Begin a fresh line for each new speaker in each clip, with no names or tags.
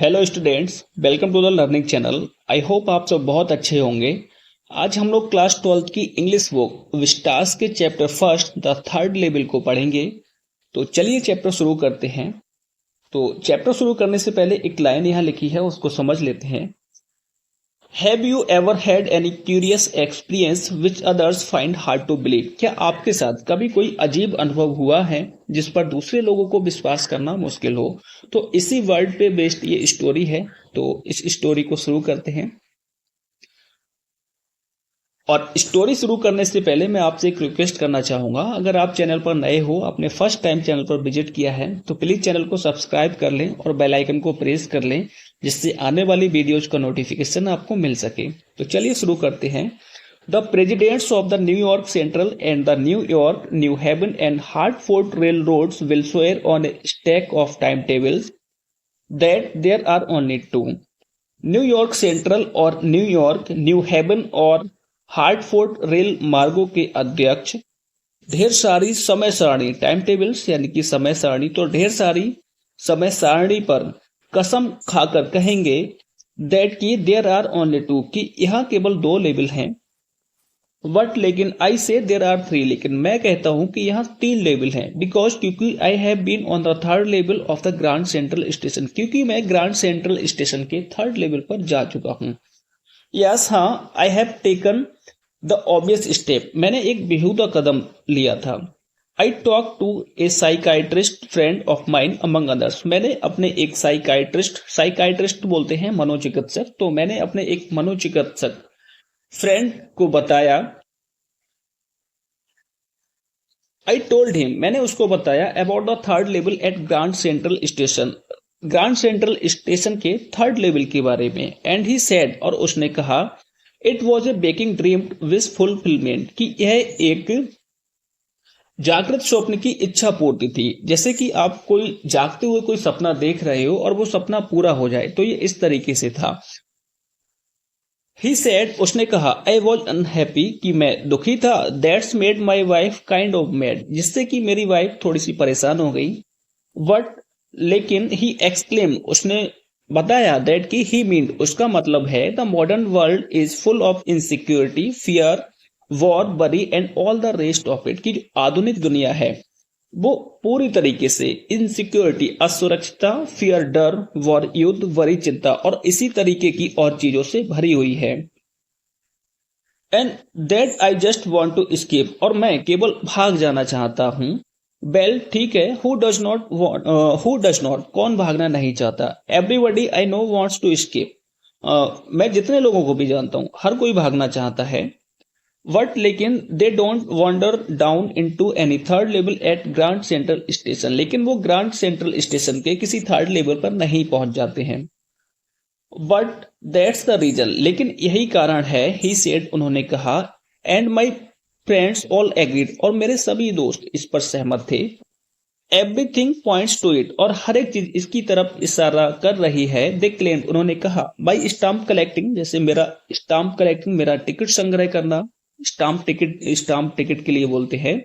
Hello students, welcome to the learning channel. I hope आप सब बहुत अच्छे होंगे। आज हम लोग क्लास 12 की इंग्लिश बुक विस्टास के chapter first the third level को पढ़ेंगे। तो चलिए चैप्टर शुरू करते हैं। तो चैप्टर शुरू करने से पहले एक लाइन यहाँ लिखी है, उसको समझ लेते हैं। Have you ever had any curious experience which others find hard to believe? क्या आपके साथ कभी कोई अजीब अनुभव हुआ है जिस पर दूसरे लोगों को विश्वास करना मुश्किल हो? तो इसी वर्ड पे बेस्ड ये स्टोरी है। तो इस स्टोरी को शुरू करते हैं। और स्टोरी शुरू करने से पहले मैं आपसे एक रिक्वेस्ट करना चाहूंगा, अगर आप चैनल पर नए हो, आपने फर्स्ट टाइम चैनल पर विजिट किया है, तो प्लीज चैनल को सब्सक्राइब कर लें और बेल आइकन को प्रेस कर लें, जिससे आने वाली वीडियोज का नोटिफिकेशन आपको मिल सके। तो चलिए शुरू करते हैं। The presidents of the New York Central and the New York New Haven and Hartford railroads will swear on a stack of timetables that there are only two. New York Central और New York New Haven और Hartford rail मार्गों के अध्यक्ष ढेर सारी समय सारणी time tables यानी कि समय सारणी, तो ढेर सारी समय सारणी पर कसम खाकर कहेंगे दैट की देयर आर ओनली टू, कि यहाँ केवल दो लेवल हैं। बट लेकिन आई से देयर आर थ्री, लेकिन मैं कहता हूं कि यहाँ तीन लेवल हैं। बिकॉज क्योंकि I have been on the third level of the Grand Central station, क्योंकि मैं ग्रांड सेंट्रल स्टेशन के थर्ड लेवल पर जा चुका हूं। यस, हाँ, I have taken the obvious step, मैंने एक बेहुदा कदम लिया था। I talk to a psychiatrist friend of mine among others, मैंने अपने एक साइकाइट्रिस्ट बोलते हैं मनोचिकित्सक, तो मैंने अपने एक मनोचिकित्सक फ्रेंड को बताया। आई टोल्ड हिम, मैंने उसको बताया about the third level at Grand Central station, Grand Central station के थर्ड लेवल के बारे में। एंड ही सेड, और उसने कहा, it was a waking dream wish fulfilment, कि यह एक जागृत स्वप्न की इच्छा पूर्ति थी। जैसे कि आप कोई जागते हुए कोई सपना देख रहे हो और वो सपना पूरा हो जाए, तो ये इस तरीके से था। ही सेड, उसने कहा, आई वॉज अनहैप्पी, कि मैं दुखी था। That's made my wife kind of mad, जिससे कि मेरी वाइफ थोड़ी सी परेशान हो गई। बट लेकिन ही एक्सक्लेम, उसने बताया दैट की ही मीन, उसका मतलब है the modern world is full of insecurity, fear, war, worry and all the rest of it, की जो आधुनिक दुनिया है वो पूरी तरीके से इनसिक्योरिटी, असुरक्षितता, फियर, डर, वॉर, युद्ध, वरी, चिंता और इसी तरीके की और चीजों से भरी हुई है। And that I just want to escape, और मैं केवल भाग जाना चाहता हूं। वेल, ठीक है, हु डज नॉट, कौन भागना नहीं चाहता। Everybody I know wants to escape, मैं जितने लोगों को भी जानता हूं, हर कोई भागना चाहता है। बट लेकिन they don't wander down into any third level at Grand Central station, लेकिन वो ग्रांड सेंट्रल स्टेशन के किसी थर्ड लेवल पर नहीं पहुंच जाते हैं। बट दैट्स द रीजन, लेकिन यही कारण है। ही सेड, उन्होंने कहा। And my friends all agreed, और मेरे सभी दोस्त इस पर सहमत थे। एवरीथिंग पॉइंट्स टू इट, और हर एक चीज इसकी तरफ इशारा कर रही है। दे क्लेम्ड, उन्होंने कहा। बाई स्टाम्प कलेक्टिंग, जैसे मेरा स्टाम्प कलेक्टिंग, मेरा टिकट संग्रह करना, स्टाम्प टिकट के लिए बोलते हैं।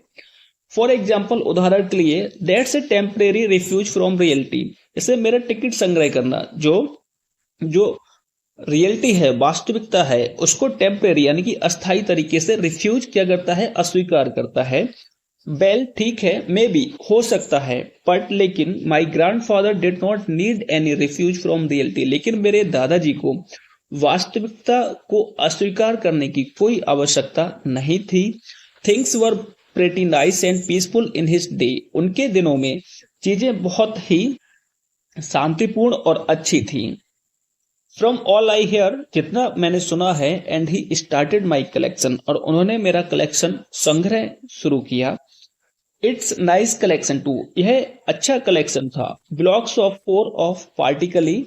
फॉर एग्जाम्पल, उदाहरण के लिए, that's a temporary refuse from reality, जैसे मेरा टिकट संग्रह करना, जो रियलिटी है, वास्तविकता है, उसको टेम्परेरी यानी कि अस्थायी तरीके से रिफ्यूज क्या करता है, अस्वीकार करता है। वेल, ठीक है, मे बी, हो सकता है। बट लेकिन माई grandfather did not need any refuse from reality, लेकिन मेरे दादाजी को वास्तविकता को अस्वीकार करने की कोई आवश्यकता नहीं थी। Things were pretty nice and peaceful in his day, उनके दिनों में चीजें बहुत ही शांतिपूर्ण और अच्छी थी। फ्रॉम ऑल आई हियर, जितना मैंने सुना है। And he started my collection, और उन्होंने मेरा कलेक्शन संग्रह शुरू किया। इट्स नाइस कलेक्शन टू, यह अच्छा कलेक्शन था। Blocks of 4 of practically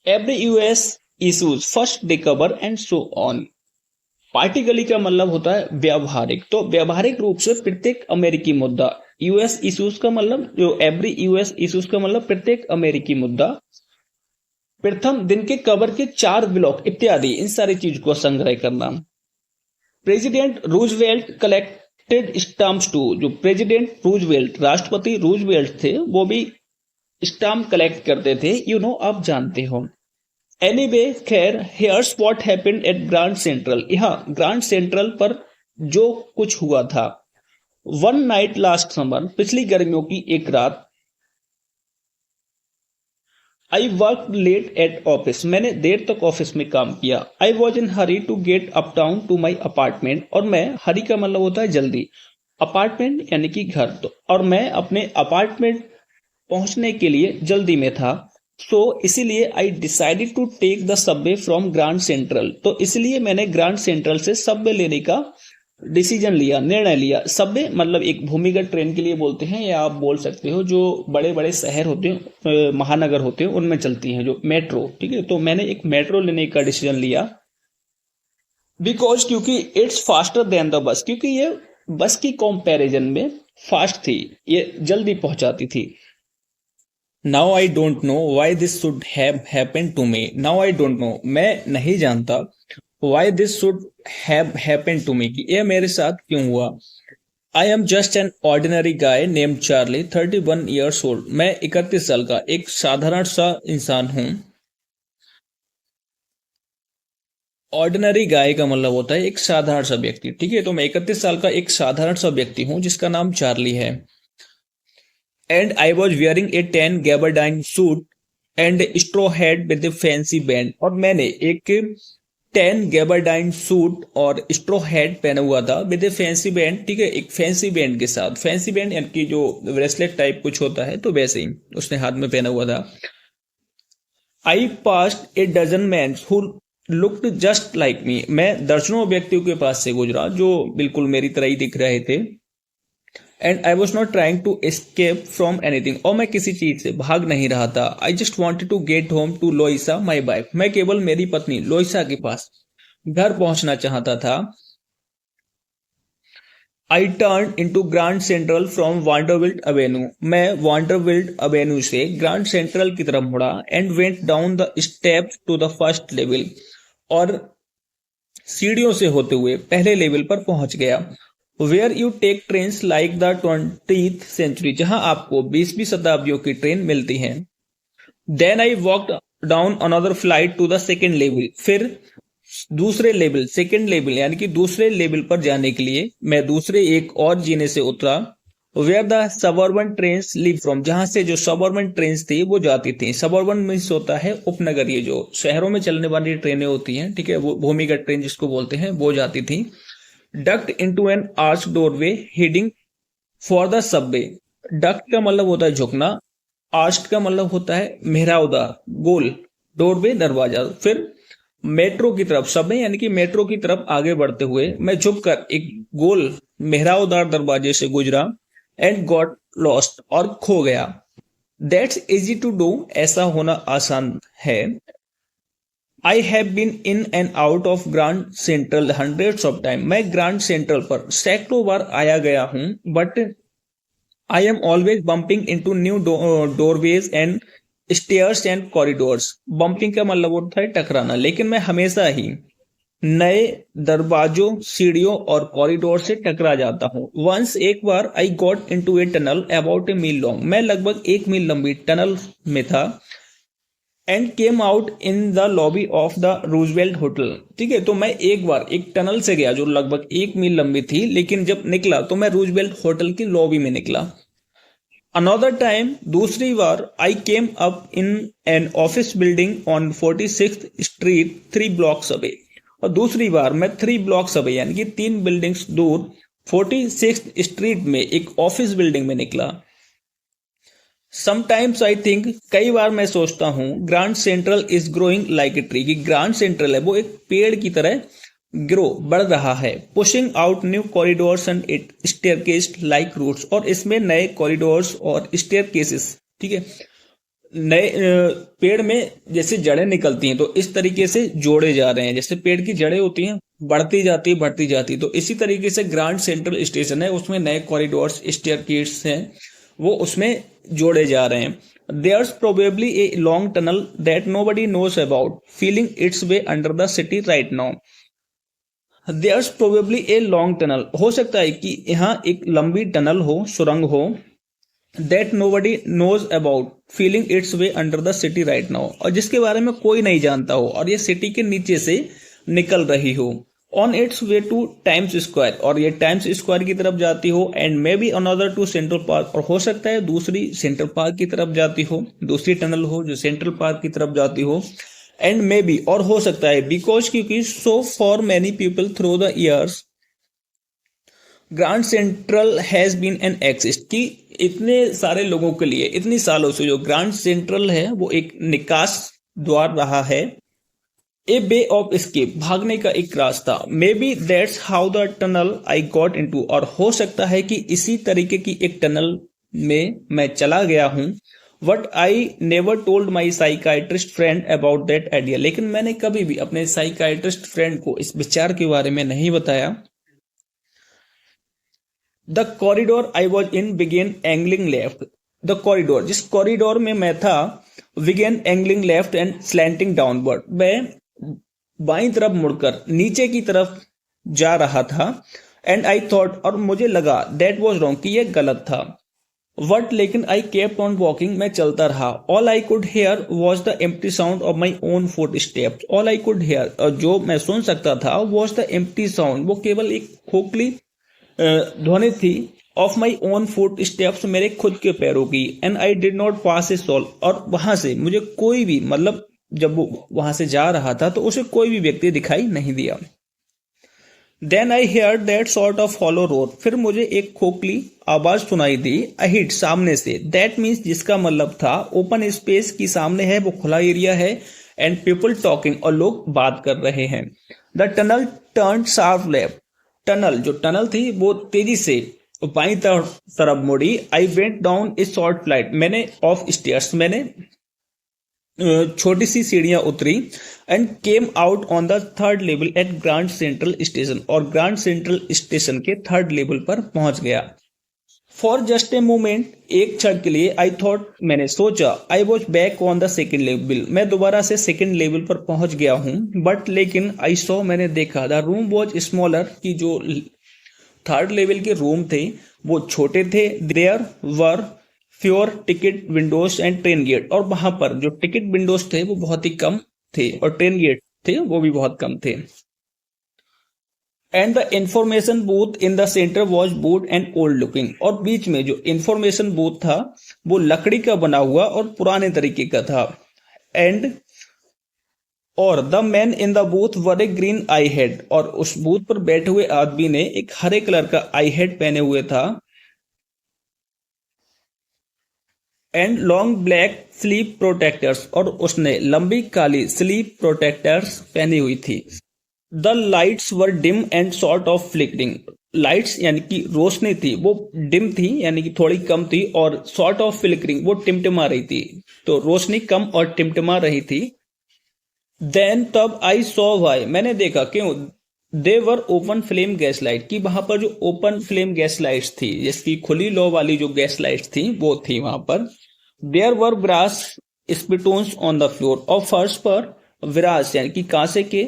every US issues first day cover and so on. Practically का मतलब होता है व्यावहारिक, तो व्यावहारिक रूप से प्रत्येक अमेरिकी मुद्दा। यूएस इशूज का मतलब, जो एवरी यूएस इशूज का मतलब प्रत्येक अमेरिकी मुद्दा। प्रथम दिन के कवर के 4 ब्लॉक इत्यादि, इन सारी चीज को संग्रह करना। President Roosevelt collected stamps too, जो प्रेसिडेंट रूजवेल्ट, राष्ट्रपति रूजवेल्ट थे, वो भी स्टाम्प कलेक्ट करते थे, आप जानते हो। एनीवे, खैर, here's what happened at Grand Central. यहाँ ग्रांड सेंट्रल पर जो कुछ हुआ था। वन नाइट लास्ट समर, पिछली गर्मियों की एक रात, I work late at office, मैंने देर तक ऑफिस में काम किया। I was in hurry to get uptown to my apartment, और मैं, हरी का मतलब होता है जल्दी, अपार्टमेंट यानी कि घर, तो और मैं अपने अपार्टमेंट पहुंचने के लिए जल्दी में था। सो इसीलिए I decided to take the subway from Grand Central, तो इसलिए मैंने ग्रांड सेंट्रल से सबवे लेने का डिसीजन लिया, निर्णय लिया। सबवे मतलब एक भूमिगत ट्रेन के लिए बोलते हैं, या आप बोल सकते हो जो बड़े बड़े शहर होते हैं, महानगर होते हैं, उनमें चलती हैं जो मेट्रो, ठीक है। तो मैंने एक मेट्रो लेने का डिसीजन लिया, बिकॉज क्योंकि it's faster than the bus, क्योंकि ये बस की कंपैरिजन में फास्ट थी, ये जल्दी पहुंचाती थी। Now I don't know why this should have happened to me. Now I don't know, मैं नहीं जानता, why this should have happened to me, कि यह मेरे साथ क्यों हुआ। I am just an ordinary guy name Charlie, 31 years old, मैं 31 साल का एक साधारण सा इंसान हूं। ऑर्डिनरी गाय का मतलब होता है एक साधारण सा व्यक्ति, ठीक है। तो मैं 31 साल का एक साधारण सा व्यक्ति हूं जिसका नाम चार्ली है। And I was wearing a tan gabardine suit and straw hat with a fancy band, और मैंने एक टैन गैबरडाइन सूट और स्ट्रॉ हैट पहना हुआ था विद ए फैंसी बैंड, ठीक है, एक फैंसी बैंड के साथ। फैंसी बैंड यानी कि जो ब्रेसलेट टाइप कुछ होता है, तो वैसे ही उसने हाथ में पहना हुआ था। I passed a dozen man who looked just like me, मैं दर्जनों व्यक्तियों के पास से गुजरा जो बिल्कुल मेरी तरह ही दिख रहे थे। And I was not trying to escape from anything, और मैं किसी चीज से भाग नहीं रहा था। I just wanted to get home to Louisa my wife, मैं केवल मेरी पत्नी लोइसा के पास घर पहुंचना चाहता था। I turn into Grand Central from Vanderbilt Avenue, मैं वांडरविल्ड अवेन्यू से ग्रांड सेंट्रल की तरफ मुड़ा। And went down the steps to the first level, और सीढ़ियों से होते हुए पहले लेवल पर पहुंच गया। Where you take train like the 20th century, जहां आपको 20वीं शताब्दियों की ट्रेन मिलती हैं। Then I walked down another flight to the second level, फिर दूसरे लेवल, सेकेंड लेवल यानी कि दूसरे लेवल पर जाने के लिए मैं दूसरे एक और जीने से उतरा। Where the suburban train leave from, जहां से जो सबर्बन ट्रेन थी वो जाती थी। सबर्बन मीन्स होता है उपनगरीय, जो शहरों में चलने वाली ट्रेनें होती हैं, ठीक है, वो भूमिगत ट्रेन जिसको बोलते हैं, वो जाती थी। Duct into an arch doorway heading for the Subway, duct का मतलब होता है झुकना, आर्च का मतलब होता है मेहरावदार, गोल, डोरवे दरवाजा। फिर मेट्रो की तरफ, सबवे यानी कि मेट्रो की तरफ आगे बढ़ते हुए मैं झुककर एक गोल मेहरावदार दरवाजे से गुजरा। एंड गॉट लॉस्ट, और खो गया। दैट्स इजी टू डू, ऐसा होना आसान है। I have been in and out of Grand Central hundreds of time, मैं ग्रांड सेंट्रल पर सैकड़ों बार आया गया हूं। But I am always bumping in to new doorways and stairs and corridors, bumping का मतलब होता है टकराना, लेकिन मैं हमेशा ही नए दरवाजों, सीढ़ियों और कॉरिडोर से टकरा जाता हूं। वंस, एक बार, I got into a tunnel about a mile long, मैं लगभग 1 मील लंबी टनल में था। And came out in the lobby of the Roosevelt Hotel, ठीक है। तो मैं एक बार एक टनल से गया जो लगभग 1 मील लंबी थी, लेकिन जब निकला तो मैं रूजवेल्ट होटल की लॉबी में निकला। अनदर टाइम, दूसरी बार, I came up in an office building on 46th street 3 blocks away, और दूसरी बार मैं 3 blocks अवे यानी कि 3 बिल्डिंग्स दूर 46th स्ट्रीट में एक ऑफिस बिल्डिंग में निकला। समटाइम्स आई थिंक, कई बार मैं सोचता हूं, grand central is growing like a tree, कि ग्रांड सेंट्रल है वो एक पेड़ की तरह ग्रो, बढ़ रहा है। Pushing out new corridors and it staircase like roots, और इसमें नए कॉरिडोर्स और स्टेयरकेसेस, ठीक है, नए पेड़ में जैसे जड़ें निकलती हैं, तो इस तरीके से जोड़े जा रहे हैं, जैसे पेड़ की जड़ें होती हैं, बढ़ती जाती बढ़ती जाती, तो इसी तरीके से ग्रांड सेंट्रल स्टेशन है, उसमें नए कॉरिडोर्स, स्टेयरकेस हैं, वो उसमें जोड़े जा रहे हैं। There's probably a long tunnel that nobody knows about, feeling its way under the city right now. There's probably a long tunnel, हो सकता है कि यहाँ एक लंबी टनल हो, सुरंग हो, that nobody knows about feeling its way under the city right now, और जिसके बारे में कोई नहीं जानता हो और ये सिटी के नीचे से निकल रही हो, on its way to Times Square, और ये टाइम्स स्क्वायर की तरफ जाती हो, and may be another to Central Park, और हो सकता है दूसरी सेंट्रल पार्क की तरफ जाती हो, दूसरी टनल हो जो सेंट्रल पार्क की तरफ जाती हो, एंड मे बी और हो सकता है बिकॉज क्योंकि so for many people through the years Grand Central has been an exist, कि इतने सारे लोगों के लिए इतनी सालों से जो ग्रांड सेंट्रल है वो एक निकास द्वार रहा है, ए वे ऑफ एस्केप, भागने का एक रास्ता, may be that's how the tunnel I got into, और हो सकता है कि इसी तरीके की एक टनल में मैं चला गया हूं, what I never told my psychiatrist friend about that idea, लेकिन मैंने कभी भी अपने साइकाइट्रिस्ट फ्रेंड को इस विचार के बारे में नहीं बताया। The corridor I was in began angling left, the corridor जिस कॉरिडोर में मैं था, began angling left and slanting downward, मैं बाईं तरफ मुड़कर नीचे की तरफ जा रहा था, एंड आई थॉट, और मुझे लगा, दैट वॉज रॉन्ग, कि यह गलत था, वट लेकिन आई केप्ट ऑन वॉकिंग, मैं चलता रहा, all I could hair was the empty sound of my own foot steps, all I could hair, और जो मैं सुन सकता था, वॉज द एम्प्टी साउंड, वो केवल एक खोखली ध्वनि थी, of my own footsteps, मेरे खुद के पैरों की, and I did not pass a soul, और वहां से मुझे कोई भी, मतलब जब वो वहां से जा रहा था तो उसे कोई भी व्यक्ति दिखाई नहीं दिया। Then I hear that sort of hollow roar, फिर मुझे एक खोखली आवाज सुनाई दी, अहिट, सामने से, दैट मीन्स, जिसका मतलब था ओपन स्पेस की सामने है, वो खुला एरिया है, एंड पीपल टॉकिंग, और लोग बात कर रहे हैं। The tunnel turn sharp left, tunnel जो टनल थी वो तेजी से बाईं तरफ मुड़ी, I went down a short flight, मैंने ऑफ स्टेयर्स, मैंने छोटी सी सीढ़ियां उतरी, and came out on the third level at Grand Central Station, और ग्रांड सेंट्रल स्टेशन के थर्ड लेवल पर पहुंच गया। फॉर जस्ट ए मोमेंट, एक क्षण के लिए, आई थॉट, मैंने सोचा, I was back on the second level, मैं दोबारा से सेकेंड लेवल पर पहुंच गया हूं, बट लेकिन आई सॉ, मैंने देखा, द रूम वॉज स्मॉलर, की जो थर्ड लेवल के रूम थे वो छोटे थे, there were four ticket windows and train gate, और वहां पर जो टिकट विंडोज थे वो बहुत ही कम थे, और ट्रेन गेट थे वो भी बहुत कम थे, and the information booth in the centre was would and old looking, और बीच में जो इंफॉर्मेशन बूथ था वो लकड़ी का बना हुआ और पुराने तरीके का था, एंड और the man in the booth were A green I head, और उस बूथ पर बैठे हुए आदमी ने एक हरे कलर का आई हेड पहने हुए था, and long black sleep protectors, और उसने लंबी काली स्लीप प्रोटेक्टर्स पहनी हुई थी। The lights were dim and sort of flickering, lights यानी कि रोशनी थी वो डिम थी यानी कि थोड़ी कम थी, और सॉर्ट ऑफ फ्लिकरिंग वो टिमटिमा रही थी, तो रोशनी कम और टिमटिमा रही थी। देन तब आई सॉ वाई, मैंने देखा क्यों, they were open flame gas light, की वहां पर जो ओपन फ्लेम गैस लाइट्स थी, जिसकी खुली लो वाली जो गैस लाइट्स थी वो थी वहां पर। There were brass spittoons on the floor, और फर्श पर विरास यानी कि कांसे के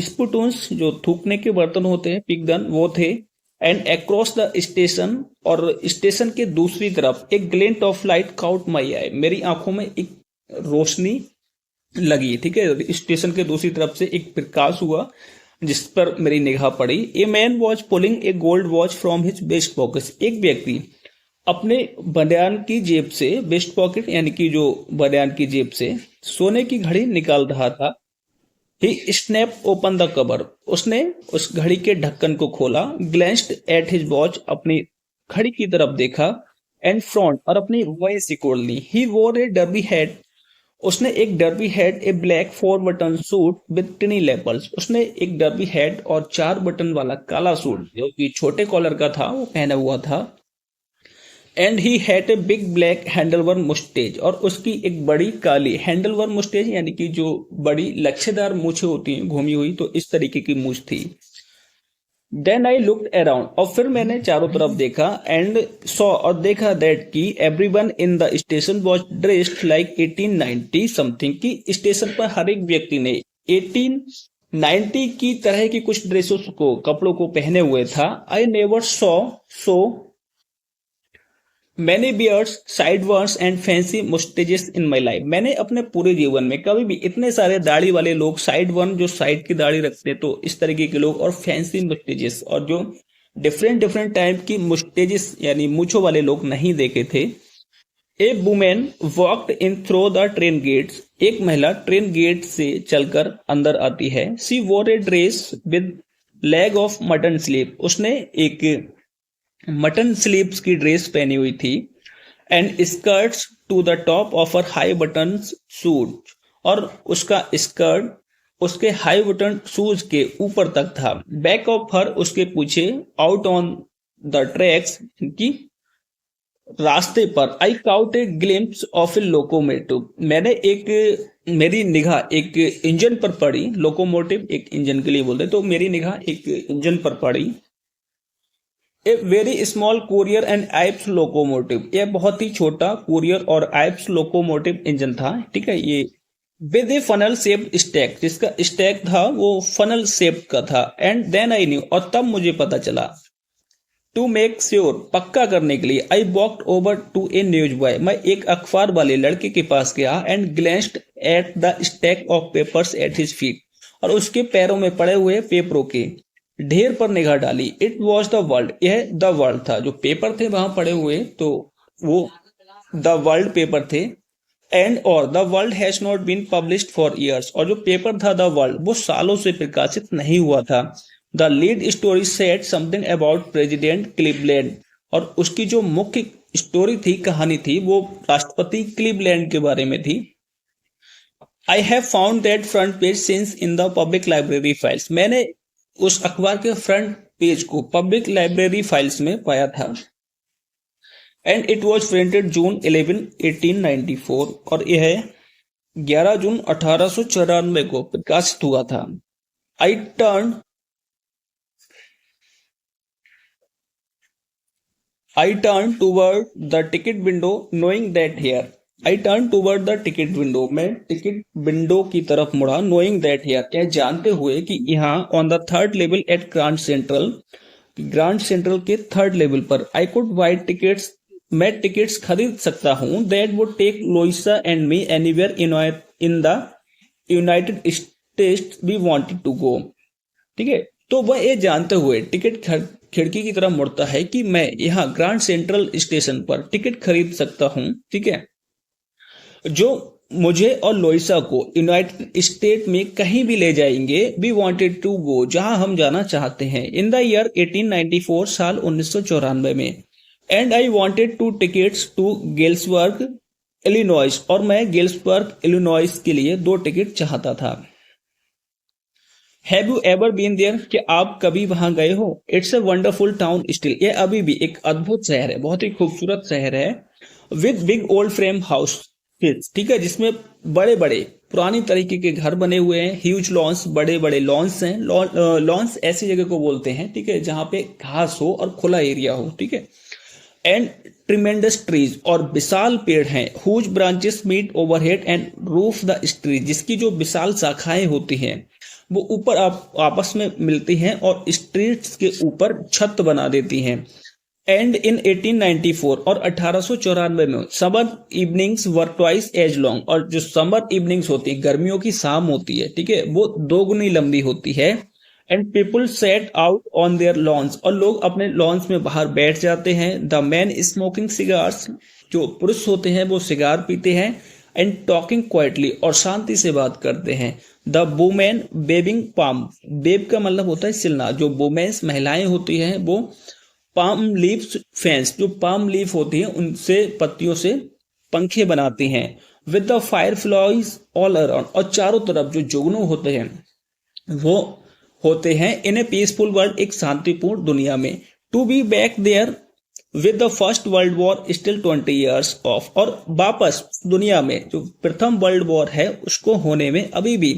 स्पिटून्स जो थूकने के बर्तन होते हैं, पिगदन, वो थे, एंड अक्रॉस द स्टेशन, और स्टेशन के दूसरी तरफ एक ग्लिंट ऑफ लाइट काउट माई आई, मेरी आंखों में एक रोशनी लगी, ठीक है, स्टेशन के दूसरी तरफ से एक प्रकाश हुआ जिस पर मेरी निगाह पड़ी। A man was pulling a gold watch from his vest pocket, एक व्यक्ति अपने बनियान की जेब से, वेस्ट पॉकेट यानी कि जो बनियान की जेब से सोने की घड़ी निकाल रहा था। ही स्नैप ओपन द कवर, उसने उस घड़ी के ढक्कन को खोला, ग्लैंस्ड एट हिज वॉच, अपनी घड़ी की तरफ देखा, एंड फ्रॉन्ट, और अपनी रुआई सिकोड़ ली। ही वोर ए डर्बी हैट, उसने एक derby hat, a black 4 button suit with tiny lapels, उसने एक डर्बी हैट और 4 बटन वाला काला सूट जो कि छोटे कॉलर का था वो पहना हुआ था, and he had a big black handlebar moustache, और उसकी एक बड़ी काली हैंडलवर मुस्टेज यानी कि जो बड़ी लच्छेदार मूछें होती हैं घूमी हुई, तो इस तरीके की मूछ थी। देन आई लुक्ड अराउंड, और फिर मैंने चारों तरफ देखा, एंड सॉ, और देखा, दैट की everyone in the station was dressed like 1890 something, की स्टेशन पर हर एक व्यक्ति ने 1890 की तरह की कुछ ड्रेसों को, कपड़ों को पहने हुए था। I never saw so many beards sideburns and fancy moustaches in my life. मैंने अपने पूरे जीवन में कभी भी इतने सारे दाढ़ी वाले लोग, साइड बर्न जो साइड की दाढ़ी रखते तो इस तरीके के लोग, और फैंसी मुस्टेजेस और जो डिफरेंट डिफरेंट टाइप की मुस्टेजेस यानी मूछों वाले लोग नहीं देखे थे। A woman walked in through the train gates. एक महिला ट्रेन गेट से चलकर अंदर आती है। She wore a dress with leg of mutton sleeve. उसने एक मटन स्लीव्स की ड्रेस पहनी हुई थी। And skirts to the top of her high button suit. और उसका स्कर्ट उसके हाई बटन शूज के ऊपर तक था। बैक ऑफ हर, उसके पीछे, आउट ऑन द ट्रैक्स की रास्ते पर, I caught a glimpse of a locomotive. मैंने मेरी निगाह एक इंजन पर पड़ी। लोकोमोटिव एक इंजन के लिए बोलते, तो मेरी निगाह एक इंजन पर पड़ी। A very small Currier and Ives locomotive. यह बहुत ही छोटा कुरियर और आइप्स लोकोमोटिव इंजन था, ठीक है। ये with A funnel shaped stack, जिसका स्टैक था वो फनल शेप का था। एंड देन आई न्यू, और तब मुझे पता चला, टू मेक श्योर, पक्का करने के लिए, I walked over to a newsboy, मैं एक अखबार वाले लड़के के पास गया। And glanced at the stack of papers at his feet, और उसके पैरों में पड़े हुए पेपरों के ढेर पर निगाह डाली। इट वॉज द वर्ल्ड, यह द वर्ल्ड था। जो पेपर थे वहां पड़े हुए, तो वो द वर्ल्ड पेपर थे। एंड और the world has not been published for years, और जो पेपर था द वर्ल्ड, वो सालों से प्रकाशित नहीं हुआ था। The lead story said something about president Cleveland, और उसकी जो मुख्य स्टोरी थी, कहानी थी, वो राष्ट्रपति क्लीवलैंड के बारे में थी। I have found that front page since in the public library files. मैंने उस अखबार के फ्रंट पेज को पब्लिक लाइब्रेरी फाइल्स में पाया था। एंड इट वॉज प्रिंटेड जून 11 1894, और यह 11 जून 1894 को प्रकाशित हुआ था। I turn I turned toward the ticket window knowing that here. I turned toward the ticket window. मैं टिकट विंडो की तरफ मुड़ा, knowing that here, यह जानते हुए कि यहाँ on the third level at Grand Central, grand central के थर्ड लेवल पर, I could buy tickets, मैं टिकट्स खरीद सकता हूँ, that would take Louisa and me anywhere in the United States we wanted to go. ठीक है, तो वह ये जानते हुए टिकट खिड़की की तरफ मुड़ता है कि मैं यहाँ ग्रांड सेंट्रल स्टेशन पर टिकट खरीद सकता हूँ, ठीक है, जो मुझे और लोइसा को यूनाइटेड स्टेट में कहीं भी ले जाएंगे। वी वांटेड टू गो, जहां हम जाना चाहते हैं। इन द ईयर 1894, साल 1994 में। And I wanted two tickets to Galesburg Illinois, और मैं गेल्सबर्ग इलिनॉइस के लिए 2 टिकट चाहता था। Have you ever been there, कि आप कभी वहां गए हो? It's a wonderful town still, ये अभी भी एक अद्भुत शहर है, बहुत ही खूबसूरत शहर है। With big old frame house, ठीक है, जिसमें बड़े बड़े पुरानी तरीके के घर बने हुए हैं। ह्यूज लॉन्स, बड़े बड़े लॉन्स हैं। लॉन्स ऐसी जगह को बोलते हैं, ठीक है, जहां पे घास हो और खुला एरिया हो, ठीक है। एंड ट्रिमेंडस ट्रीज, और विशाल पेड़ हैं। Whose branches meet overhead and roof the street, जिसकी जो विशाल शाखाएं होती हैं वो ऊपर आपस में मिलती हैं और स्ट्रीट्स के ऊपर छत बना देती हैं। एंड इन 1894, और 1894 में, समर इवनिंग्स वर ट्वाइस एज लॉन्ग, और जो समर इवनिंग्स होती है, गर्मियों की शाम होती है, ठीक है, वो 2 गुनी लंबी होती है। And people set out on their lawns, और लोग अपने लॉन्स में बाहर बैठ जाते हैं। द मैन स्मोकिंग सिगार्स, जो पुरुष होते हैं वो सिगार पीते हैं। एंड टॉकिंग क्वाइटली, और शांति से बात करते हैं। द वुमेन बेबिंग पाम, बेब का मतलब होता है सिलना, जो वुमेन्स महिलाएं होती हैं वो पाम लीव्स फैंस, जो पाम लीफ होती है उनसे, पत्तियों से पंखे बनाती हैं। With the fire flies all around, और चारों तरफ जो जुगनू होते हैं वो होते हैं। इन ए पीसफुल वर्ल्ड, एक शांतिपूर्ण दुनिया में। To be back there with the First World War still 20 years off, और वापस दुनिया में जो प्रथम वर्ल्ड वॉर है उसको होने में अभी भी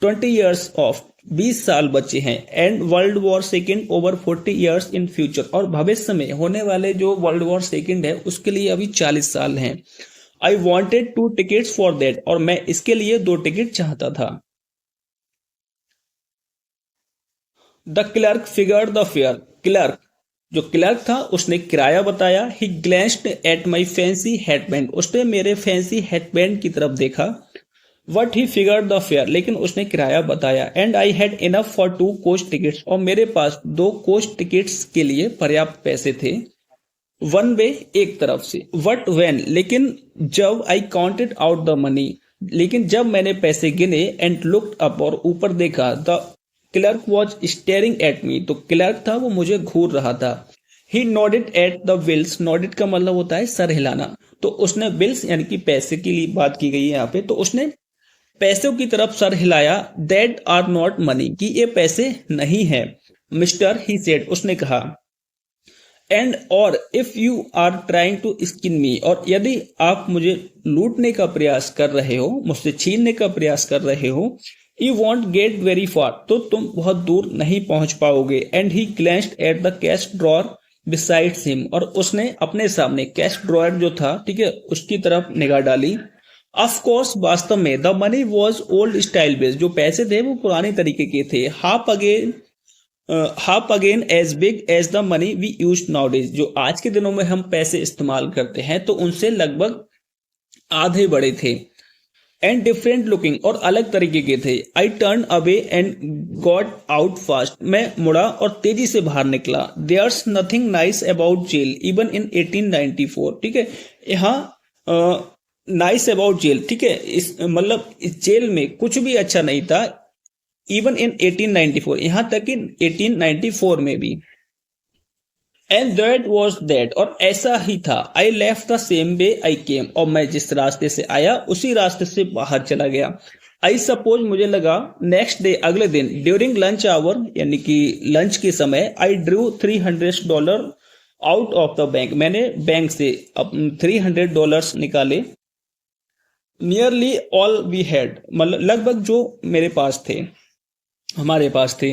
20 ईयर्स ऑफ, 20 साल बचे हैं। And world war second over 40 years in future, और भविष्य में होने वाले जो वर्ल्ड वॉर सेकेंड है उसके लिए अभी 40 साल हैं। I wanted 2 tickets for that, और मैं इसके लिए 2 टिकट चाहता था। The clerk figure the fair, clerk जो क्लर्क था उसने किराया बताया। ही glanced at my fancy headband, उसने मेरे फैंसी हेडबैंड की तरफ देखा। What he figure the fair, लेकिन उसने किराया बताया। And I had enough for 2 coach tickets, और मेरे पास 2 कोच टिकट्स के लिए पर्याप्त पैसे थे। वन वे, एक तरफ से। वट वेन, लेकिन जब आई काउंटेड आउट द मनी, लेकिन जब मैंने पैसे गिने। एंड लुक्ड अप, और ऊपर देखा। The clerk was staring at me, तो क्लर्क था वो मुझे घूर रहा था। He nodded at the bills, nodded का मतलब होता है सर हिलाना, तो उसने बिल्स यानी कि पैसे के लिए बात की गई है यहाँ पे, तो उसने पैसों की तरफ सर हिलाया। दैट आर नॉट मनी, कि ये पैसे नहीं है। मिस्टर, ही सेड, उसने कहा। एंड और if you are trying to skin me, और यदि आप मुझे लूटने का प्रयास कर रहे हो, मुझसे छीनने का प्रयास कर रहे हो, you won't get very far, तो तुम बहुत दूर नहीं पहुंच पाओगे। And he glanced at the cash drawer besides him, और उसने अपने सामने कैश ड्रॉयर जो था, ठीक है, उसकी तरफ निगाह डाली। ऑफ कोर्स, वास्तव में the money was old style based, जो पैसे थे वो पुराने तरीके के थे। Half again as big as the money we use nowadays, जो आज के दिनों में हम पैसे इस्तेमाल करते हैं तो उनसे लगभग आधे बड़े थे। एंड डिफरेंट लुकिंग, और अलग तरीके के थे। I turn away and got out fast, मैं मुड़ा और तेजी से बाहर निकला। There's nothing nice about jail even in 1894, ठीक है, यहाँ नाइस अबाउट जेल, ठीक है, इस मतलब इस जेल में कुछ भी अच्छा नहीं था। इवन इन 1894, यहां तक कि 1894 में भी। एंड दैट वॉज दैट, और ऐसा ही था। I left the same way I came, और मैं जिस रास्ते से आया उसी रास्ते से बाहर चला गया। आई सपोज, मुझे लगा। नेक्स्ट डे, अगले दिन। ड्यूरिंग लंच आवर, यानी कि लंच के समय। I drew $300 out of the bank, मैंने बैंक से $300 निकाले। नियरली ऑल वी हैड, मतलब लगभग जो मेरे पास थे, हमारे पास थे।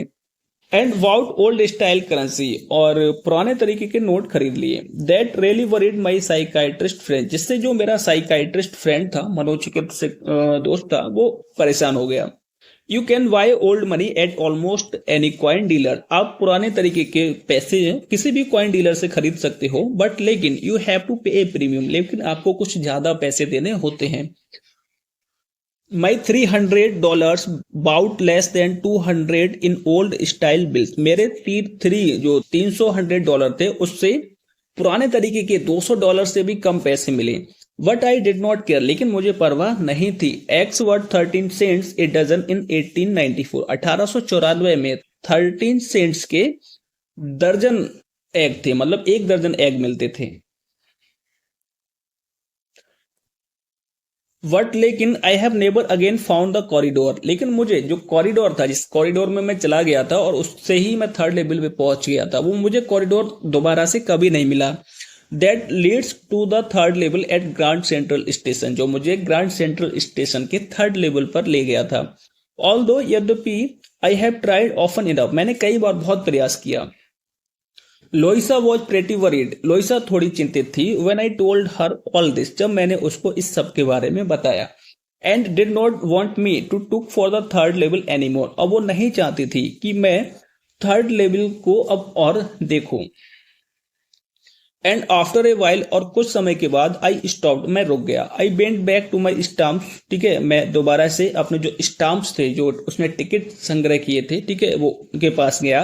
एंड वाउट ओल्ड स्टाइल करेंसी, और पुराने तरीके के नोट खरीद लिए। That really worried my psychiatrist friend, जिससे जो मेरा साइकाइट्रिस्ट फ्रेंड था, मनोचिकित्सक दोस्त था, वो परेशान हो गया। You can by old money at almost any coin dealer, आप पुराने तरीके के पैसे किसी भी कॉइन डीलर से खरीद सकते हो, बट लेकिन यू हैव टू पे ए प्रीमियम, लेकिन आपको कुछ ज्यादा पैसे देने होते हैं। My $300 bout less than 200 in old style bills, मेरे जो $300 थे उससे पुराने तरीके के $200 से भी कम पैसे मिले। But I did not care, लेकिन मुझे परवाह नहीं थी। Eggs were 13 cents a dozen in 1894, 1894 में 13 सेंट्स के दर्जन एग थे, मतलब 1 दर्जन एग मिलते थे। वट, लेकिन I have never again found the corridor, लेकिन मुझे जो कॉरिडोर था, जिस कॉरिडोर में मैं चला गया था और उससे ही मैं 3rd लेवल पे पहुंच गया था, वो मुझे कॉरिडोर दोबारा से कभी नहीं मिला। That leads to the 3rd level at Grand Central Station, जो मुझे ग्रांड सेंट्रल स्टेशन के 3rd लेवल पर ले गया था। ऑल्दो, यद्यपि, I have tried often enough, मैंने कई बार बहुत प्रयास किया। Louisa was pretty worried, Louisa थोड़ी चिंतित थी। When I told her all this, जब मैंने उसको इस सब के बारे में बताया। And did not want me to look for the 3rd level any more, अब वो नहीं चाहती थी कि मैं 3rd लेवल को अब और देखूं। एंड आफ्टर ए वाइल, और कुछ समय के बाद। आई स्टॉप्ड, मैं रुक गया। I bent back to my stamps, ठीक है, मैं दोबारा से अपने जो स्टाम्प्स थे, जो उसने टिकट संग्रह किए थे, ठीक है, वो उनके पास गया।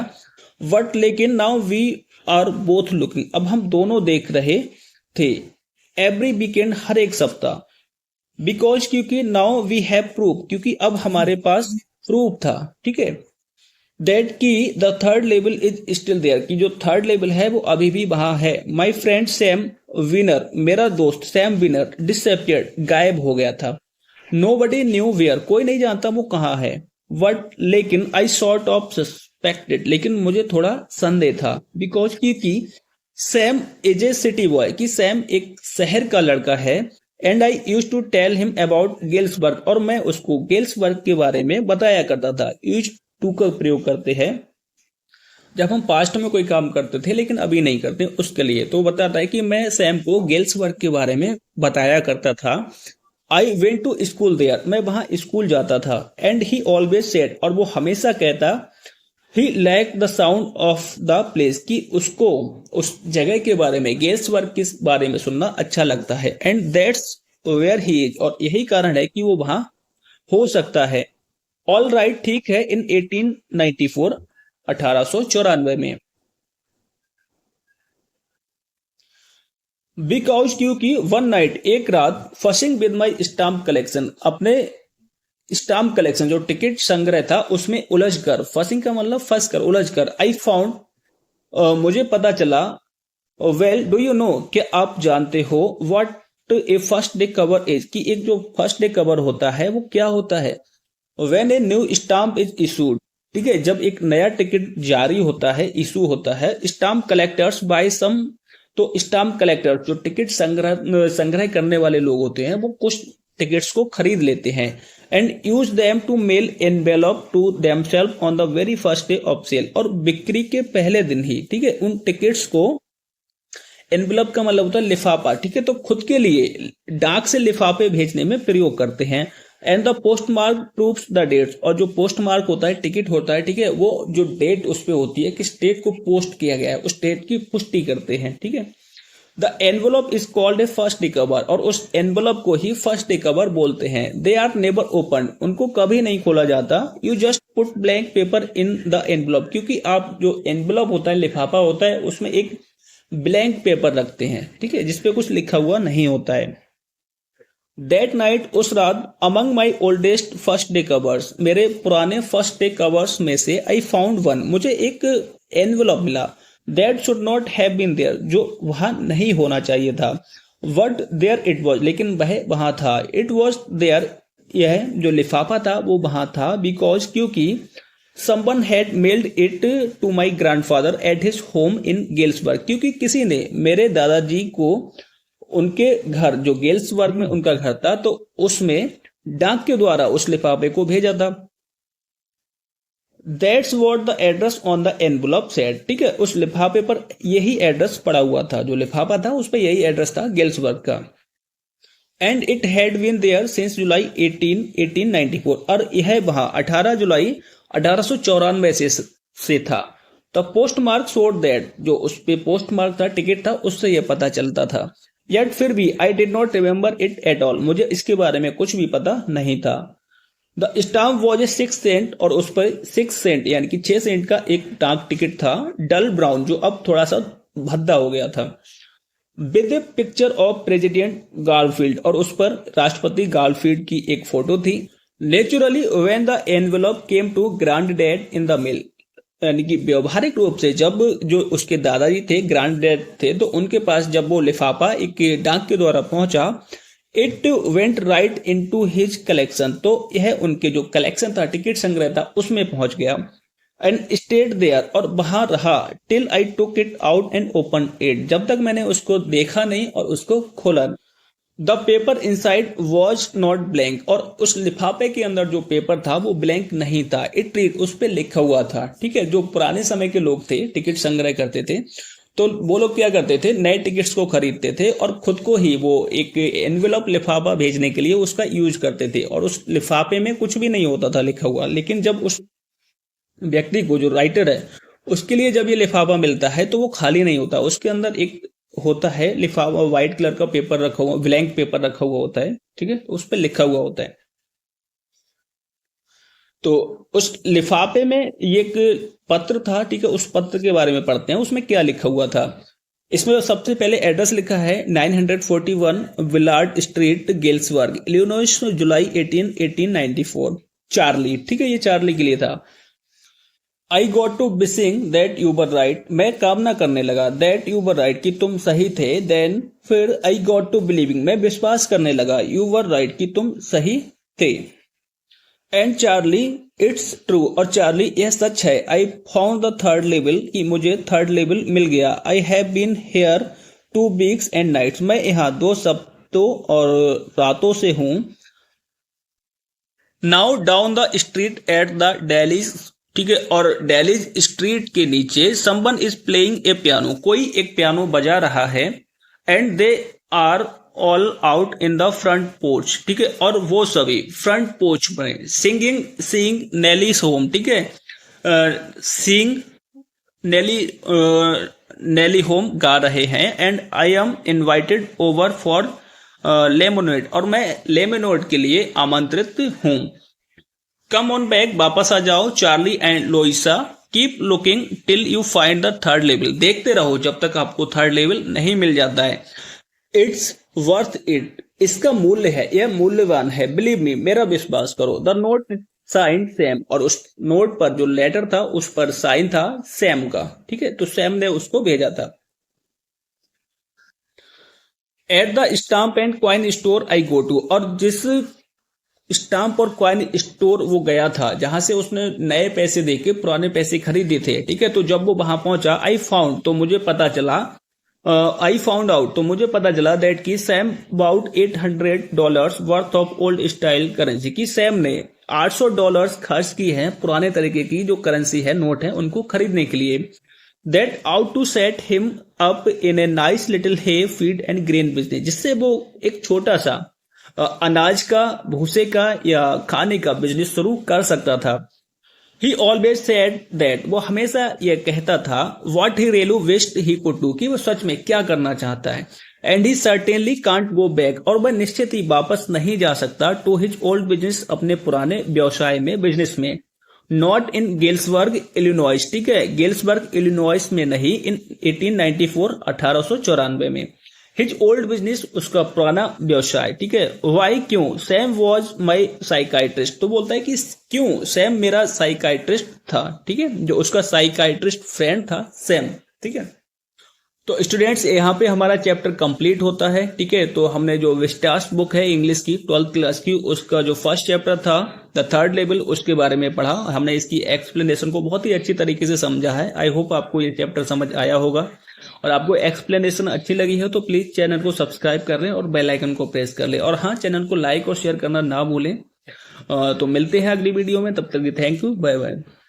वट, लेकिन now we are both looking, अब हम दोनों देख रहे थे। एवरी वीकेंड, हर एक सप्ताह। बिकॉज, क्योंकि नाउ वी हैव प्रूफ, क्योंकि अब हमारे पास प्रूफ था, ठीक है। दैट की the 3rd level is still there, कि जो 3rd लेवल है वो अभी भी वहां है। माई फ्रेंड सैम विनर, मेरा दोस्त सैम विनर, डिसअपियर्ड, गायब हो गया था। नोबडी न्यू वेयर, कोई नहीं जानता वो कहाँ है। वट, लेकिन आई सॉर्ट ऑफ सस्पेक्टेड, लेकिन मुझे थोड़ा संदेह था। बिकॉज, क्योंकि Sam is a city boy, कि सैम एक शहर का लड़का है। And I use to tell him about Galesburg, और मैं उसको गेल्सबर्ग के बारे में बताया करता था। यूज टू का प्रयोग करते हैं जब हम पास्ट में कोई काम करते थे लेकिन अभी नहीं करते, उसके लिए। तो बताता है कि मैं सैम को गेल्सबर्ग के बारे में बताया करता था। I went to school there, मैं वहां स्कूल जाता था। एंड ही ऑलवेज सेड, और वो हमेशा कहता, he like the sound of the place, कि उसको उस जगह के बारे में, गेल्सबर्ग के बारे में सुनना अच्छा लगता है। And that's where he is, और यही कारण है कि वो वहां हो सकता है। ऑल राइट, ठीक है, इन 1894, 1894 में। बिकॉज, क्योंकि वन नाइट, एक रात, fussing with my stamp collection, अपने स्टाम्प कलेक्शन जो टिकट संग्रह था उसमें उलझ कर, फसिंग का मतलब फंस कर, उलझ कर, आई फाउंड, मुझे पता चला, वेल डू यू नो, कि आप जानते हो, what A first day cover is, कि एक जो फर्स्ट डे कवर होता है वो क्या होता है। When a new stamp is issued, ठीक है, जब एक नया टिकट जारी होता है, इशू होता है, स्टाम्प कलेक्टर्स बाय सम, तो स्टाम्प कलेक्टर जो टिकट संग्रह संग्रह करने वाले लोग होते हैं वो कुछ टिकट्स को खरीद लेते हैं, and use them to mail envelope to themselves on the very first day of sale, और बिक्री के पहले दिन ही, ठीक है, उन टिकट्स को, एनवेलप का मतलब होता है लिफाफा, ठीक है, तो खुद के लिए डाक से लिफाफे भेजने में प्रयोग करते हैं। And the postmark proves the dates, और जो पोस्ट मार्क होता है, टिकट होता है, ठीक है, वो जो डेट उस पे होती है, किस डेट को पोस्ट किया गया है, उस डेट की पुष्टि करते हैं, ठीक है। The envelope is called a first day cover, और उस एनवेलप को ही फर्स्ट डे कवर बोलते हैं। दे आर नेवर ओपन, उनको कभी नहीं खोला जाता। You just put blank paper in the envelope, क्योंकि आप जो एनवेलप होता है, लिफाफा होता है, उसमें एक ब्लैंक पेपर रखते हैं, ठीक है, जिसपे कुछ लिखा हुआ नहीं होता है। दैट नाइट, उस रात, अमंग माई ओल्डेस्ट फर्स्ट डे कवर्स, मेरे पुराने फर्स्ट डे कवर्स में से, आई फाउंड वन, मुझे एक एनवेलप मिला, that should not have been there, जो वहां नहीं होना चाहिए था। वट देयर इट वॉज, लेकिन वह वहां था। इट वॉज देयर, यह जो लिफाफा था वो वहां था। बिकॉज, क्योंकि someone had mailed it to my grandfather at his home in Galesburg, क्योंकि किसी ने मेरे दादाजी को उनके घर, जो गेल्सबर्ग में उनका घर था, तो उसमें डाक के द्वारा उस लिफाफे को भेजा था। That's what the address on the envelope said, ठीक है, उस लिफाफे पर यही एड्रेस पड़ा हुआ था, जो लिफाफा था उस पर यही एड्रेस था, गेल्सबर्ग का। And it had been there since July 1894, और यह वहां 18 जुलाई 1894 से था। The postmark showed that, जो उस पे पोस्ट मार्क था, टिकट था, उससे यह पता चलता था। येट फिर भी, I did not remember it at all, मुझे इसके बारे में कुछ भी पता नहीं था। The stamp was a 6 cent, और उस पर 6 सेंट यानी कि 6 सेंट का एक डाक टिकट था, डल ब्राउन, जो अब थोड़ा सा भद्दा हो गया था, with a picture of President Garfield, और उस पर राष्ट्रपति गारफील्ड की एक फोटो थी। Naturally when the envelope came to granddad in the mail, यानी कि व्यवहारिक रूप से जब जो उसके दादाजी थे, ग्रैंड डैड थे, तो उनके पास जब वो लिफाफा एक डाक के द्वारा पहुंचा, it went right into his collection, तो यह उनके जो कलेक्शन था, टिकट संग्रह था, उसमें पहुंच गया। एंड स्टेड देयर, और वहां रहा, till I took it out and open it, जब तक मैंने उसको देखा नहीं और उसको खोला। The paper inside was not blank, और उस लिफाफे के अंदर जो पेपर था वो ब्लैंक नहीं था। इट रीड, उस पर लिखा हुआ था, ठीक है। जो पुराने समय के लोग थे, टिकट संग्रह करते थे, तो वो लोग क्या करते थे, नए टिकट्स को खरीदते थे और खुद को ही वो एक एनवेलप लिफाफा भेजने के लिए उसका यूज करते थे, और उस लिफाफे में कुछ भी नहीं होता था लिखा हुआ। लेकिन जब उस व्यक्ति को, जो राइटर है, उसके लिए जब ये लिफाफा मिलता है तो वो खाली नहीं होता, उसके अंदर एक होता है लिफाफा, व्हाइट कलर का पेपर रखा हुआ, ब्लैंक पेपर रखा हुआ होता है, ठीक है, उस पर लिखा हुआ होता है। तो उस लिफाफे में एक पत्र था, ठीक है, उस पत्र के बारे में पढ़ते हैं, उसमें क्या लिखा हुआ था। इसमें सबसे पहले एड्रेस लिखा है 941 Willard Street, Galesburg, Illinois, July 18, 1894, Charlie, ठीक है, ये चार्ली के लिए था। I got to wishing that you were right, मैं कामना करने लगा, दैट यू वर राइट, कि तुम सही थे। देन फिर आई गॉट टू बिलीविंग, मैं विश्वास करने लगा, यू वर राइट, कि तुम सही थे। एंड चार्ली, इट्स ट्रू, और चार्ली, यह सच है। I found the third level, कि मुझे थर्ड लेवल मिल गया। I have been here 2 weeks and nights, मैं यहाँ 2 सप्ताहों और रातों से हूँ। Now down the street at the Dalys, ठीक है, और डेलीज स्ट्रीट के नीचे, someone is playing a piano, कोई एक पियानो बजा रहा है। And they are all out in the front porch, ठीक है, और वो सभी फ्रंट पोर्च में सिंगिंग नेलीज होम, ठीक है, सिंग नेली नेली होम गा रहे हैं and I am invited over for lemonade, और मैं लेमोनेड के लिए आमंत्रित हूं। कम ऑन बैक, वापस आ जाओ, Charlie and लोइसा keep looking till you find the third level, देखते रहो जब तक आपको थर्ड लेवल नहीं मिल जाता है। इट्स वर्थ इट, इसका मूल्य है, यह मूल्यवान है। बिलीव मी, मेरा विश्वास करो। द नोट साइन सैम, और उस नोट पर जो लेटर था उस पर साइन था सैम का, ठीक है, तो सैम ने उसको भेजा था। At the stamp and coin store I go to, और जिस स्टाम्प और क्वाइन स्टोर वो गया था जहां से उसने नए पैसे देके पुराने पैसे खरीदे थे, ठीक है, तो जब वो वहां पहुंचा, आई फाउंड, तो मुझे पता चला, आई फाउंड आउट, तो मुझे पता चला दैट की Sam about $800 worth of old style currency, की सैम ने $800 खर्च की है पुराने तरीके की जो करेंसी है, नोट है, उनको खरीदने के लिए। That out to set him up in a nice little hay feed and grain business, जिससे वो एक छोटा सा अनाज का, भूसे का या खाने का बिजनेस शुरू कर सकता था। ही ऑलवेज सेड दैट, वो हमेशा यह कहता था, what he really wished he could do, कि वो सच में क्या करना चाहता है। And he certainly can't go back, और वह निश्चित ही वापस नहीं जा सकता, टू हिज ओल्ड बिजनेस, अपने पुराने व्यवसाय में, बिजनेस में। नॉट इन गेल्सबर्ग इलिनॉइस, ठीक है, गेल्सबर्ग इलिनॉइस में नहीं, इन 1894 1894 में। हिज ओल्ड बिजनेस, उसका पुराना व्यवसाय, ठीक है। वाई, क्यों, सैम वॉज माई साइकाइट्रिस्ट, तो बोलता है कि क्यों, सैम मेरा साइकाइट्रिस्ट था, ठीक है, जो उसका साइकाइट्रिस्ट फ्रेंड था सैम, ठीक है। तो स्टूडेंट्स, यहाँ पे हमारा चैप्टर कंप्लीट होता है, ठीक है। तो हमने जो विस्टास बुक है इंग्लिश की 12th क्लास की, उसका जो फर्स्ट चैप्टर था द थर्ड लेवल, उसके बारे में पढ़ा हमने। इसकी एक्सप्लेनेशन को बहुत ही अच्छी तरीके से समझा है। आई होप आपको ये चैप्टर समझ आया होगा, और आपको एक्सप्लेनेशन अच्छी लगी है तो प्लीज चैनल को सब्सक्राइब कर लें और बेल आइकन को प्रेस कर लें, और हाँ, चैनल को लाइक और शेयर करना ना भूलें। तो मिलते हैं अगली वीडियो में, तब तक थैंक यू, बाय बाय।